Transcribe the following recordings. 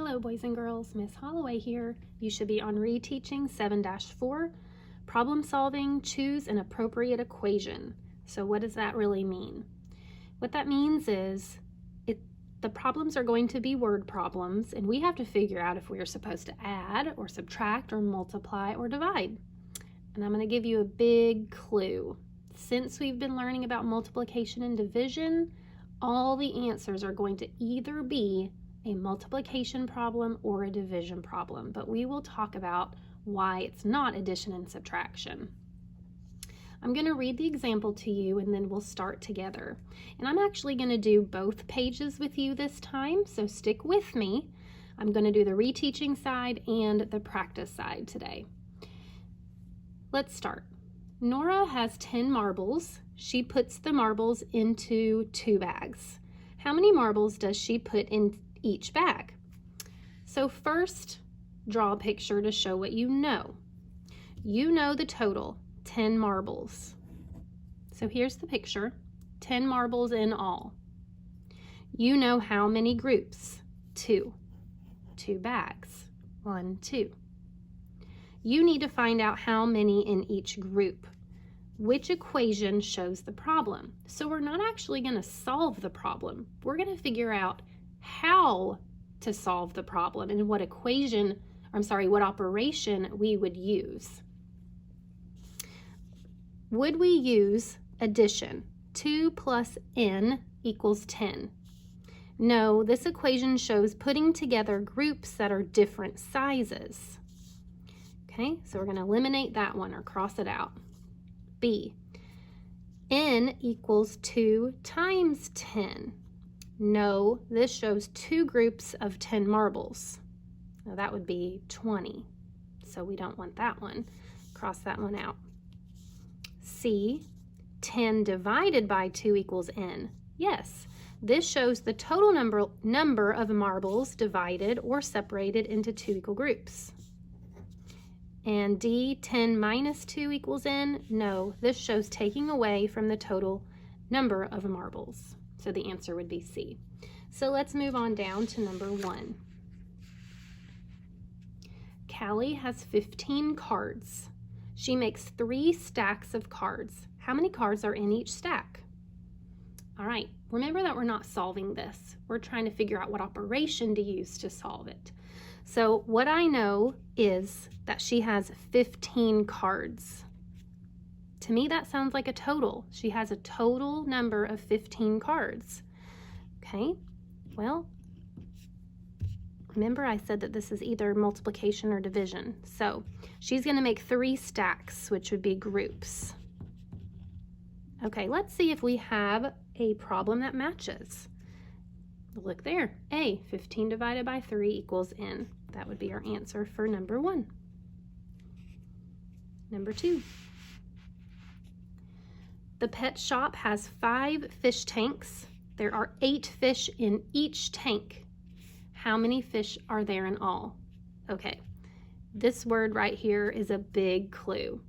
Hello boys and girls, Miss Holloway here. You should be on reteaching 7-4, problem solving, choose an appropriate equation. So what does that really mean? What that means is the problems are going to be word problems, and we have to figure out if we are supposed to add or subtract or multiply or divide. And I'm going to give you a big clue. Since we've been learning about multiplication and division, all the answers are going to either be a multiplication problem or a division problem, but we will talk about why it's not addition and subtraction. I'm going to read the example to you and then we'll start together. And I'm actually going to do both pages with you this time, so stick with me. I'm going to do the reteaching side and the practice side today. Let's start. Nora has 10 marbles. She puts the marbles into 2 bags. How many marbles does she put in each bag? So first, draw a picture to show what you know. You know the total, 10 marbles. So here's the picture, 10 marbles in all. You know how many groups? 2 bags, 1, 2. You need to find out how many in each group. Which equation shows the problem? So we're not actually going to solve the problem. We're going to figure out how to solve the problem and what what operation we would use. Would we use addition? 2 plus n equals 10. No, this equation shows putting together groups that are different sizes. Okay, so we're going to eliminate that one or cross it out. B, n equals 2 times 10. No, this shows 2 groups of 10 marbles. Now that would be 20, so we don't want that one. Cross that one out. C, 10 divided by 2 equals n. Yes, this shows the total number of marbles divided or separated into 2 equal groups. And D, 10 minus 2 equals n. No, this shows taking away from the total number of marbles. So the answer would be C. So let's move on down to number 1. Callie has 15 cards. She makes 3 stacks of cards. How many cards are in each stack? All right, remember that we're not solving this. We're trying to figure out what operation to use to solve it. So what I know is that she has 15 cards. To me, that sounds like a total. She has a total number of 15 cards. Okay, well, remember I said that this is either multiplication or division. So she's going to make 3 stacks, which would be groups. Okay, let's see if we have a problem that matches. Look there. A, 15 divided by 3 equals n. That would be our answer for number 1. Number 2. The pet shop has 5 fish tanks. There are 8 fish in each tank. How many fish are there in all? Okay, this word right here is a big clue.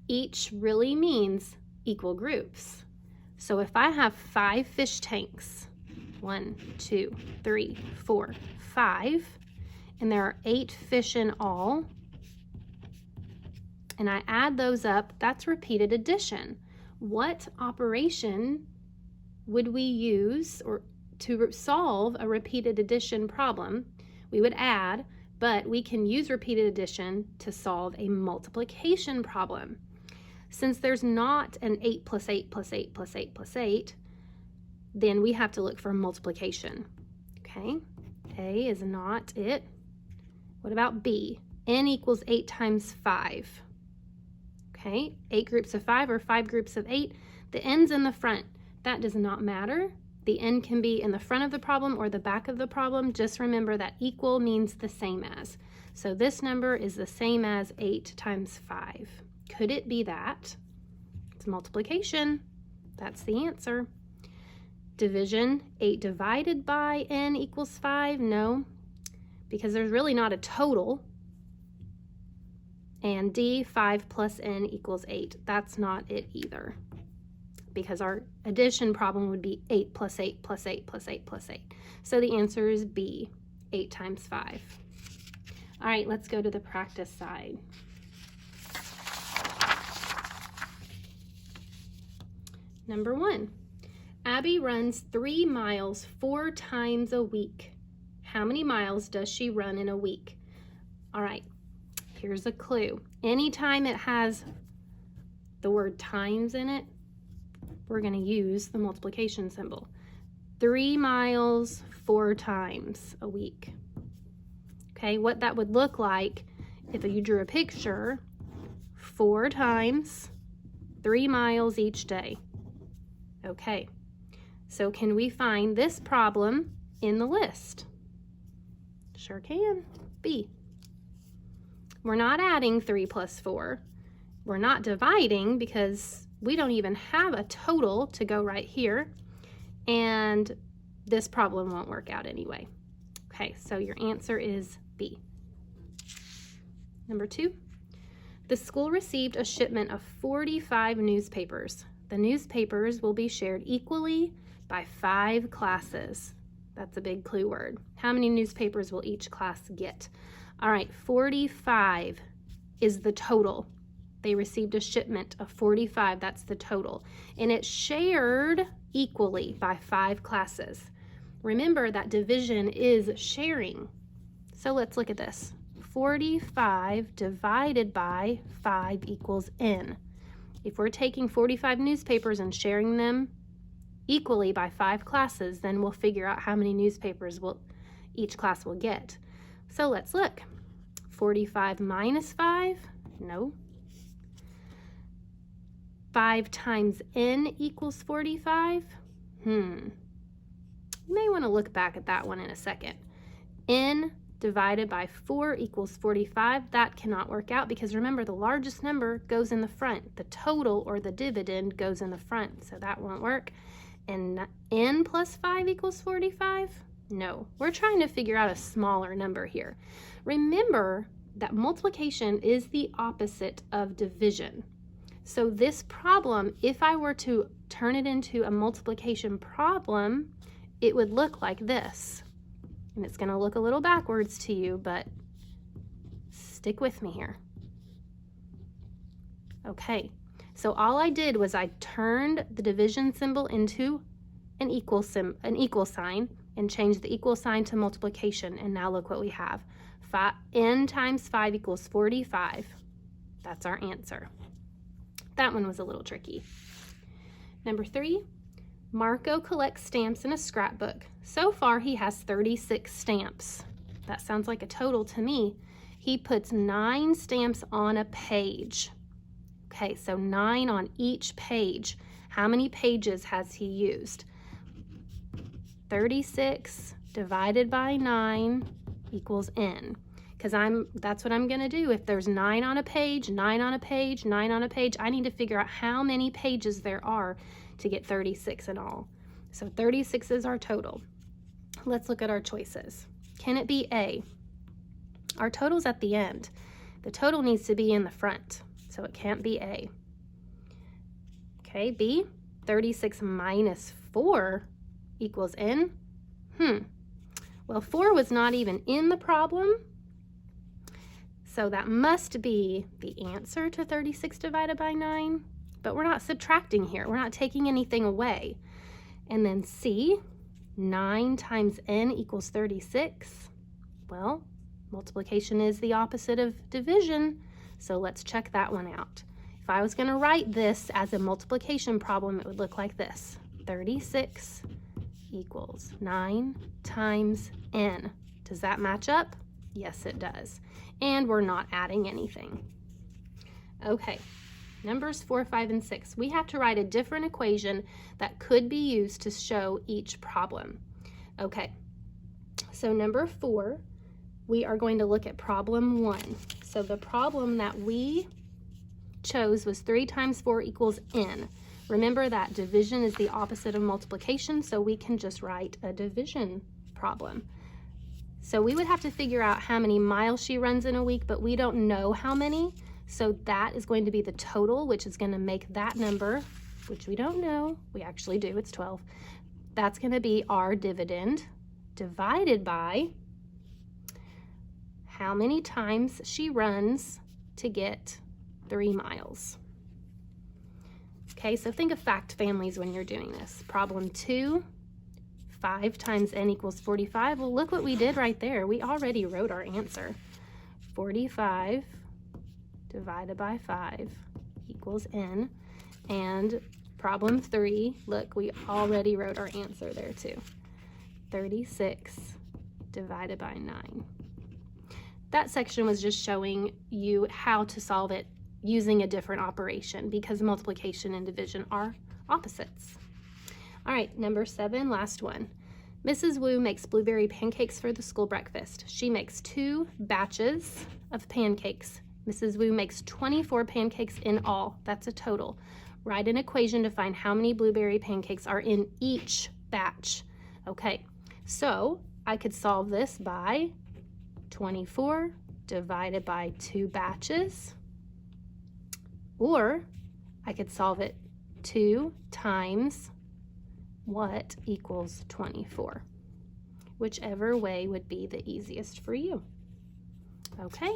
Each really means equal groups. So if I have 5 fish tanks, 1, 2, 3, 4, 5, and there are 8 fish in all, and I add those up, that's repeated addition. What operation would we use to solve a repeated addition problem? We would add, but we can use repeated addition to solve a multiplication problem. Since there's not an 8 plus 8 plus 8 plus 8 plus 8, then we have to look for multiplication. Okay, A is not it. What about B? N equals 8 times 5. Okay, 8 groups of 5 or 5 groups of 8. The n's in the front. That does not matter. The n can be in the front of the problem or the back of the problem. Just remember that equal means the same as. So this number is the same as 8 times 5. Could it be that? It's multiplication. That's the answer. Division, 8 divided by n equals 5. No, because there's really not a total. And D, 5 plus n equals 8. That's not it either, because our addition problem would be 8 plus 8 plus 8 plus 8 plus 8. So the answer is B. 8 times 5. All right, let's go to the practice side. Number 1, Abby runs 3 miles 4 times a week. How many miles does she run in a week? All right, here's a clue. Anytime it has the word times in it, we're going to use the multiplication symbol. 3 miles 4 times a week. Okay, what that would look like if you drew a picture, 4 times 3 miles each day. Okay, so can we find this problem in the list? Sure can. B. We're not adding 3 plus 4. We're not dividing because we don't even have a total to go right here. And this problem won't work out anyway. Okay, so your answer is B. Number 2, the school received a shipment of 45 newspapers. The newspapers will be shared equally by 5 classes. That's a big clue word. How many newspapers will each class get? All right, 45 is the total. They received a shipment of 45, that's the total. And it's shared equally by 5 classes. Remember that division is sharing. So let's look at this. 45 divided by 5 equals n. If we're taking 45 newspapers and sharing them equally by 5 classes, then we'll figure out how many newspapers each class will get. So let's look. 45 minus 5? No. 5 times n equals 45? You may want to look back at that one in a second. N divided by 4 equals 45. That cannot work out because remember the largest number goes in the front. The total or the dividend goes in the front, so that won't work. And n plus 5 equals 45? No, we're trying to figure out a smaller number here. Remember that multiplication is the opposite of division. So this problem, if I were to turn it into a multiplication problem, it would look like this. And it's going to look a little backwards to you, but stick with me here. Okay, so all I did was I turned the division symbol into an equal sign and changed the equal sign to multiplication, and now look what we have. N times 5 equals 45. That's our answer. That one was a little tricky. Number 3, Marco collects stamps in a scrapbook. So far, he has 36 stamps. That sounds like a total to me. He puts 9 stamps on a page. Okay, so 9 on each page. How many pages has he used? 36 divided by 9 equals n. Because that's what I'm going to do. If there's 9 on a page, 9 on a page, 9 on a page, I need to figure out how many pages there are to get 36 in all. So 36 is our total. Let's look at our choices. Can it be A? Our total's at the end. The total needs to be in the front, so it can't be A. Okay, B, 36 minus 4 equals n. Well, 4 was not even in the problem, so that must be the answer to 36 divided by 9. But we're not subtracting here. We're not taking anything away. And then C, 9 times n equals 36. Well, multiplication is the opposite of division, so let's check that one out. If I was going to write this as a multiplication problem, it would look like this. 36 equals 9 times n. Does that match up? Yes, it does. And we're not adding anything. Okay. Numbers 4, 5, and 6. We have to write a different equation that could be used to show each problem. Okay, so number 4, we are going to look at problem 1. So the problem that we chose was 3 times 4 equals n. Remember that division is the opposite of multiplication, so we can just write a division problem. So we would have to figure out how many miles she runs in a week, but we don't know how many. So that is going to be the total, which is going to make that number, which we don't know. We actually do, it's 12. That's going to be our dividend divided by how many times she runs to get 3 miles. Okay, so think of fact families when you're doing this. Problem 2, 5 times n equals 45. Well, look what we did right there. We already wrote our answer. 45 divided by 5 equals n. And problem 3, look, we already wrote our answer there too. 36 divided by 9. That section was just showing you how to solve it using a different operation because multiplication and division are opposites. All right, number 7, last one. Mrs. Wu makes blueberry pancakes for the school breakfast. She makes 2 batches of pancakes. Mrs. Wu makes 24 pancakes in all. That's a total. Write an equation to find how many blueberry pancakes are in each batch. Okay, so I could solve this by 24 divided by 2 batches, or I could solve it 2 times what equals 24. Whichever way would be the easiest for you. Okay.